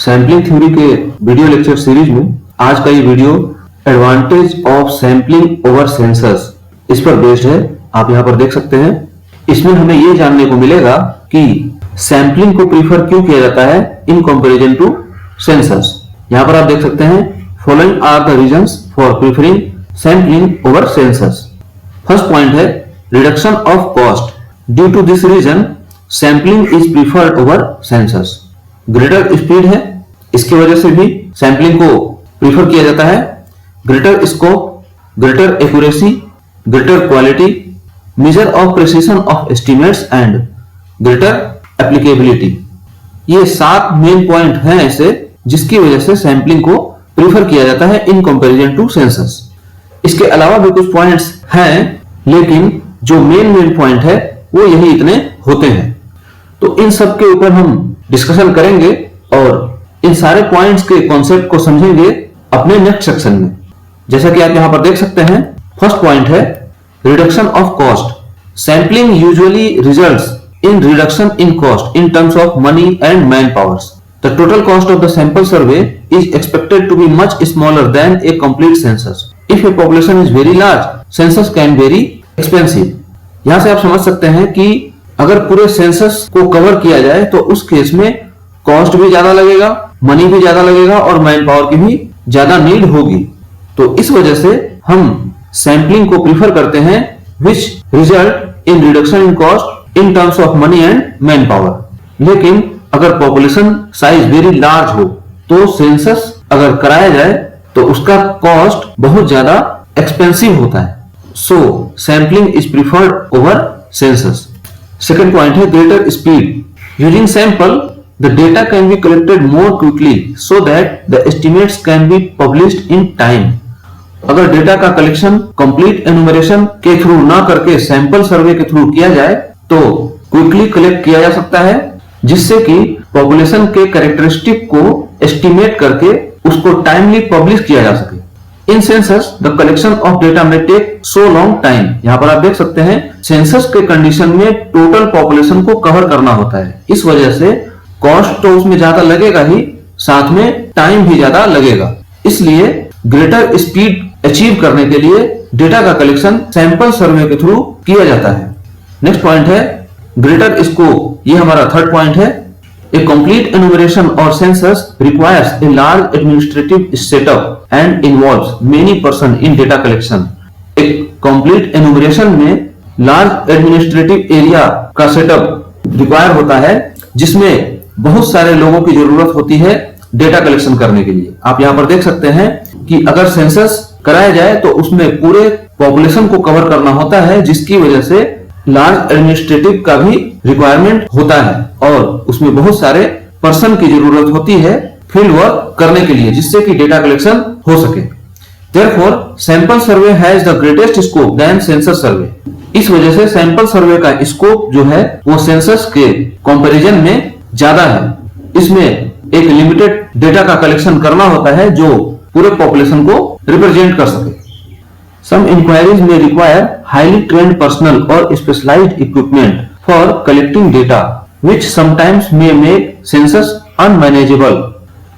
Sampling theory के video lecture series में आज का ये video advantage of sampling over census इस पर बेस्ड है। आप यहाँ पर देख सकते हैं। इसमें हमें ये जानने को मिलेगा कि सैम्पलिंग को प्रीफर क्यों किया जाता है इन कंपैरिजन टू सेंसस। यहाँ पर आप देख सकते हैं, following are the reasons for preferring sampling over census. First point है reduction of cost. Due to this reason sampling is preferred over census. Greater speed है, इसकी वजह से भी सैम्पलिंग को प्रीफर किया जाता है। Greater scope, greater accuracy, greater quality, measure of precision of estimates and greater applicability. ये 7 मेन पॉइंट हैं ऐसे जिसकी वजह से सैम्पलिंग को प्रीफर किया जाता है इन कंपैरिजन टू सेंसस। इसके अलावा भी कुछ पॉइंट्स हैं, लेकिन जो मेन पॉइंट है वो यही इतने होते हैं। तो इन सब के ऊपर हम डिस्कशन करेंगे और इन सारे पॉइंट्स के कॉन्सेप्ट को समझेंगे अपने नेक्स्ट सेक्शन में। जैसा कि आप यहां पर देख सकते हैं, फर्स्ट पॉइंट है reduction of cost. Sampling usually results in reduction in cost in terms of money and manpowers. The total cost of the sample survey is expected to be much smaller than a complete census. If a population is very large, census can very expensive. यहाँ से आप समझ सकते हैं कि अगर पूरे census को कवर किया जाए तो उस केस में कॉस्ट भी ज्यादा लगेगा, मनी भी ज्यादा लगेगा और मैन पावर की भी ज्यादा नीड होगी। तो इस वजह से हम सैम्पलिंग को प्रीफर करते हैं which result in reduction in cost in terms of money and man power. लेकिन अगर पॉपुलेशन साइज वेरी लार्ज हो तो सेंसस अगर कराया जाए तो उसका कॉस्ट बहुत ज्यादा एक्सपेंसिव होता है। So sampling is preferred over census. Second point है greater speed. Using sample the data can be collected more quickly so that the estimates can be published in time. अगर डेटा का collection complete enumeration के through ना करके sample survey के through किया जाए तो क्विकली कलेक्ट किया जा सकता है, जिससे कि पॉपुलेशन के कैरेक्टरिस्टिक को एस्टिमेट करके उसको टाइमली पब्लिश किया जा सके। In census the collection of data में टेक सो लॉन्ग टाइम। यहाँ पर आप देख सकते हैं, सेंसस के कंडीशन में टोटल पॉपुलेशन को कवर करना होता है। इस वजह से कॉस्ट तो उसमें ज्यादा लगेगा ही, साथ में टाइम भी ज्यादा लगेगा। इसलिए ग्रेटर स्पीड अचीव करने के लिए डेटा का कलेक्शन सैंपल सर्वे के थ्रू किया जाता है। नेक्स्ट पॉइंट है ग्रेटर स्कोप। ये हमारा थर्ड पॉइंट है। ए कंप्लीट एनुमरेशन और census requires a large administrative setup and involves many person in data collection. एक कंप्लीट एनुमरेशन में लार्ज एडमिनिस्ट्रेटिव एरिया का सेटअप रिक्वायर होता है, जिसमें बहुत सारे लोगों की जरूरत होती है डेटा कलेक्शन करने के लिए। आप यहाँ पर देख सकते हैं कि अगर सेंसस कराया जाए तो उसमें पूरे पॉपुलेशन को कवर करना होता है, जिसकी वजह से लार्ज एडमिनिस्ट्रेटिव का भी रिक्वायरमेंट होता है और उसमें बहुत सारे पर्सन की जरूरत होती है फील्ड वर्क करने के लिए, जिससे कि डेटा कलेक्शन हो सके। Therefore, sample survey has the greatest scope then census survey. इस वजह से सैंपल सर्वे का स्कोप जो है वो सेंसस के कंपैरिजन में ज्यादा है। इसमें एक लिमिटेड डेटा का कलेक्शन करना होता है जो पूरे पॉपुलेशन को रिप्रेजेंट कर सके। Some inquiries may require highly trained personnel or specialized equipment for collecting data, which sometimes may make census unmanageable.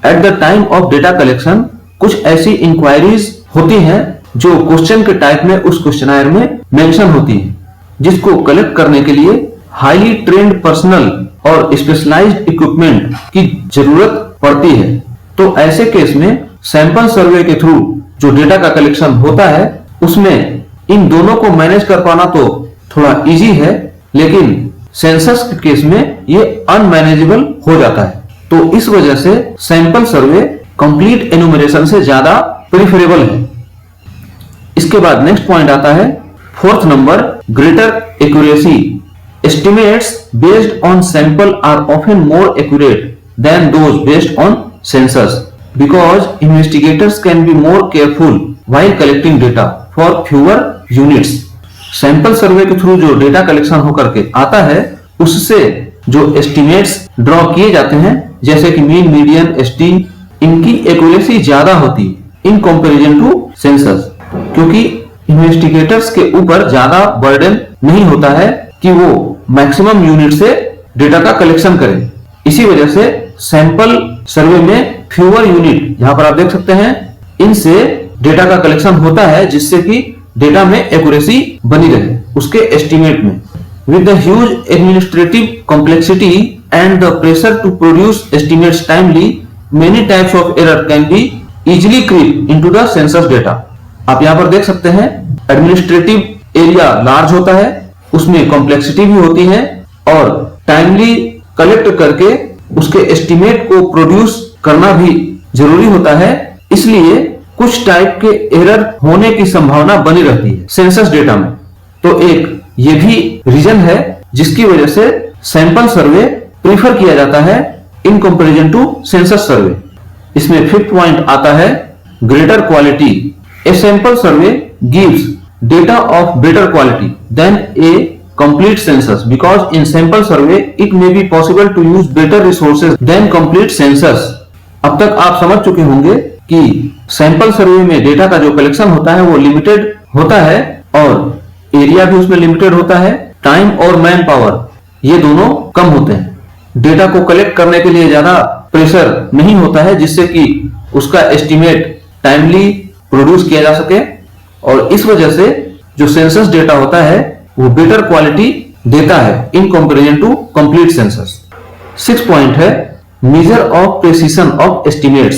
At the time of data collection, कुछ ऐसी inquiries होती हैं जो क्वेश्चन के टाइप में उस क्वेश्चनायर में मेंशन होती है, जिसको कलेक्ट करने के लिए हाईली ट्रेंड पर्सनल और स्पेशलाइज्ड इक्विपमेंट की जरूरत पड़ती है। तो ऐसे केस में सैंपल सर्वे के थ्रू जो डेटा का कलेक्शन होता है उसमें इन दोनों को मैनेज कर पाना तो थोड़ा इजी है, लेकिन सेंसस के केस में ये अनमैनेजेबल हो जाता है। तो इस वजह से सैंपल सर्वे कंप्लीट एनुमरेशन से ज्यादा प्रेफरेबल है। इसके बाद नेक्स्ट पॉइंट आता है fourth number greater accuracy. Estimates based on sample are often more accurate than those based on census because investigators can be more careful while collecting data for fewer units. Sample survey के through जो data collection होकर के आता है उससे जो estimates draw किए जाते हैं, जैसे कि मीन, मीडियन, एसटी, इनकी एक्यूरेसी ज्यादा होती है इन कंपैरिजन टू सेंसस, क्योंकि इन्वेस्टिगेटर्स के ऊपर ज्यादा बर्डन नहीं होता है कि वो मैक्सिमम यूनिट से डेटा का कलेक्शन करें। इसी वजह से सैंपल सर्वे में फ्यूअर यूनिट, यहां पर आप देख सकते हैं, इनसे डेटा का कलेक्शन होता है जिससे कि डेटा में एक्यूरेसी बनी रहे उसके एस्टिमेट में। With the huge administrative complexity and the pressure to produce estimates timely, many types of error can be easily creep into the census data. आप यहां पर देख सकते हैं, एडमिनिस्ट्रेटिव एरिया लार्ज होता है, उसमें कॉम्प्लेक्सिटी भी होती है और टाइमली कलेक्ट करके उसके एस्टिमेट को प्रोड्यूस करना भी जरूरी होता है, इसलिए कुछ टाइप के एरर होने की संभावना बनी रहती है सेंसस डेटा में। तो एक ये भी रीजन है जिसकी वजह से सैंपल सर्वे प्रीफर किया जाता है इन कंपैरिजन टू सेंसस सर्वे। इसमें फिफ्थ पॉइंट आता है greater quality. A sample survey gives data of better quality than a complete census because in sample survey it may be possible to use better resources than complete census। अब तक आप समझ चुके होंगे कि sample survey में data का जो कलेक्शन होता है वो लिमिटेड होता है और एरिया भी उसमें लिमिटेड होता है, टाइम और मैन पावर ये दोनों कम होते हैं। डेटा को कलेक्ट करने के लिए ज्यादा प्रेशर नहीं होता है जिससे कि उसका एस्टिमेट टाइमली प्रोड्यूस किया जा सके और इस वजह से जो सेंसस डेटा होता है वो बेटर क्वालिटी देता है in comparison to complete census. Six point है measure of precision of estimates.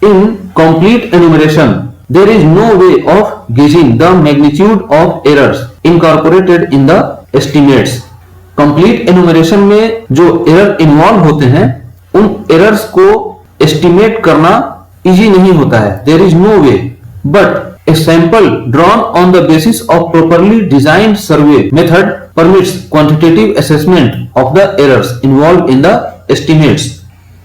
In complete enumeration there is no way of gauging the magnitude of errors incorporated in the estimates. Complete enumeration में जो error involve होते हैं उन errors को estimate करना easy नहीं होता है, there is no way, but a sample drawn on the basis of properly designed survey method permits quantitative assessment of the errors involved in the estimates।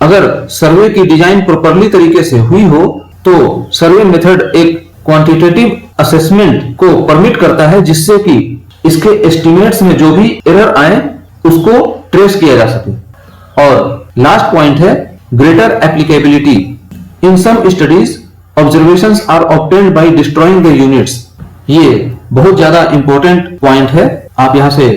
अगर सर्वे की डिजाइन प्रॉपरली तरीके से हुई हो तो सर्वे मेथड एक क्वांटिटेटिव असेसमेंट को permit करता है जिससे कि इसके एस्टिमेट्स में जो भी एरर आए उसको ट्रेस किया जा सके। और लास्ट पॉइंट है greater applicability. In some studies Observations are obtained by destroying the units। ये बहुत ज्यादा इंपॉर्टेंट पॉइंट है, आप यहां से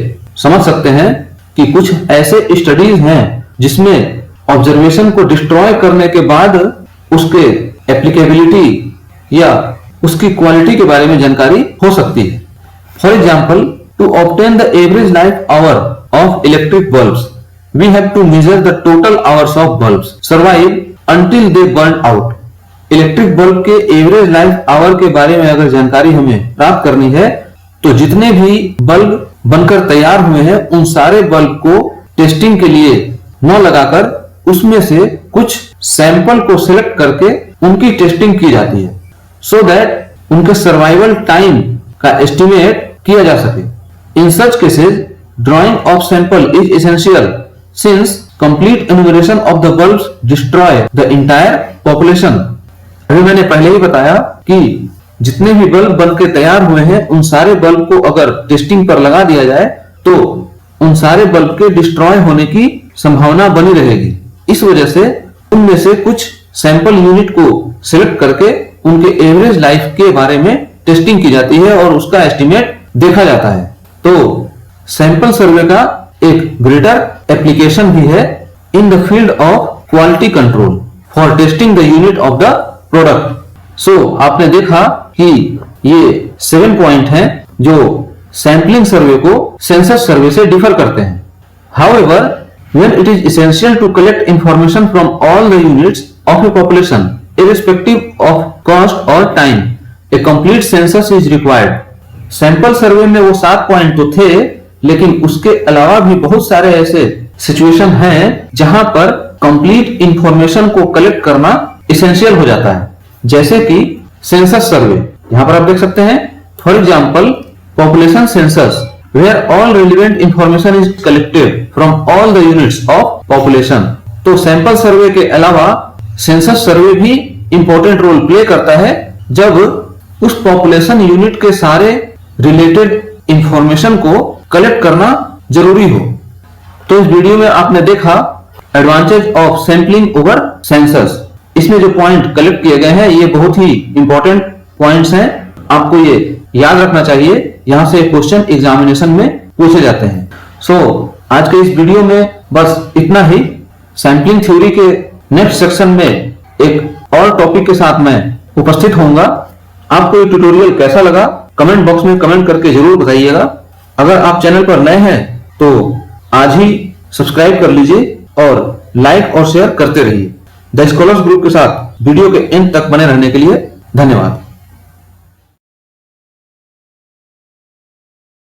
समझ सकते हैं कि कुछ ऐसे स्टडीज हैं जिसमें ऑब्जर्वेशन को डिस्ट्रॉय करने के बाद उसके एप्लीकेबिलिटी या उसकी क्वालिटी के बारे में जानकारी हो सकती है। For example, to obtain the average life hour of electric bulbs we have to measure the total hours of bulbs survive until they burn out. Electric bulb के एवरेज लाइफ आवर के बारे में अगर जानकारी हमें प्राप्त करनी है तो जितने भी बल्ब बनकर तैयार हुए हैं उन सारे बल्ब को टेस्टिंग के लिए न लगाकर उसमें से कुछ सैंपल को सिलेक्ट करके उनकी टेस्टिंग की जाती है सो दैट उनके सर्वाइवल टाइम का एस्टिमेट किया जा सके। In such cases drawing of sample is essential since complete enumeration of the bulbs destroy the entire population. अभी मैंने पहले ही बताया कि जितने भी बल्ब बनके तैयार हुए हैं उन सारे बल्ब को अगर टेस्टिंग पर लगा दिया जाए तो उन सारे बल्ब के डिस्ट्रॉय होने की संभावना बनी रहेगी। इस वजह से उनमें से कुछ सैंपल यूनिट को सिलेक्ट करके उनके एवरेज लाइफ के बारे में टेस्टिंग की जाती है और उसका एस्टिमेट देखा जाता है। तो सैंपल सर्वे का एक ग्रेटर एप्लीकेशन भी है in the field of quality control for testing the unit of the product. So आपने देखा कि ये 7 पॉइंट हैं जो सैंपलिंग सर्वे को सेंसस सर्वे से डिफर करते हैं। However, when it is essential to collect information from all the units of a population irrespective of cost और time, a complete census is required. Sample survey में वो 7 पॉइंट तो थे लेकिन उसके अलावा भी बहुत सारे ऐसे सिचुएशन हैं जहां पर कंप्लीट इंफॉर्मेशन को कलेक्ट करना इसेंशियल हो जाता है, जैसे कि सेंसस सर्वे। यहां पर आप देख सकते हैं, for example population census where all relevant information is collected from all the units of population. तो सैंपल सर्वे के अलावा सेंसस सर्वे भी इंपॉर्टेंट रोल प्ले करता है जब उस पॉपुलेशन यूनिट के सारे रिलेटेड इंफॉर्मेशन को कलेक्ट करना जरूरी हो। तो इस वीडियो में आपने देखा advantage of sampling over census. इसमें जो पॉइंट कलेक्ट किए गए हैं ये बहुत ही इंपॉर्टेंट पॉइंट्स हैं, आपको ये याद रखना चाहिए, यहां से क्वेश्चन एग्जामिनेशन में पूछे जाते हैं। सो आज के इस वीडियो में बस इतना ही। सैंपलिंग थ्योरी के नेक्स्ट सेक्शन में एक और टॉपिक के साथ मैं उपस्थित होऊंगा। आपको ये ट्यूटोरियल कैसा लगा कमेंट बॉक्स में कमेंट करके जरूर बताइएगा। अगर आप चैनल पर नए हैं तो आज ही सब्सक्राइब कर लीजिए और लाइक और शेयर करते रहिए। द स्कॉलर्स ग्रुप के साथ वीडियो के एंड तक बने रहने के लिए धन्यवाद।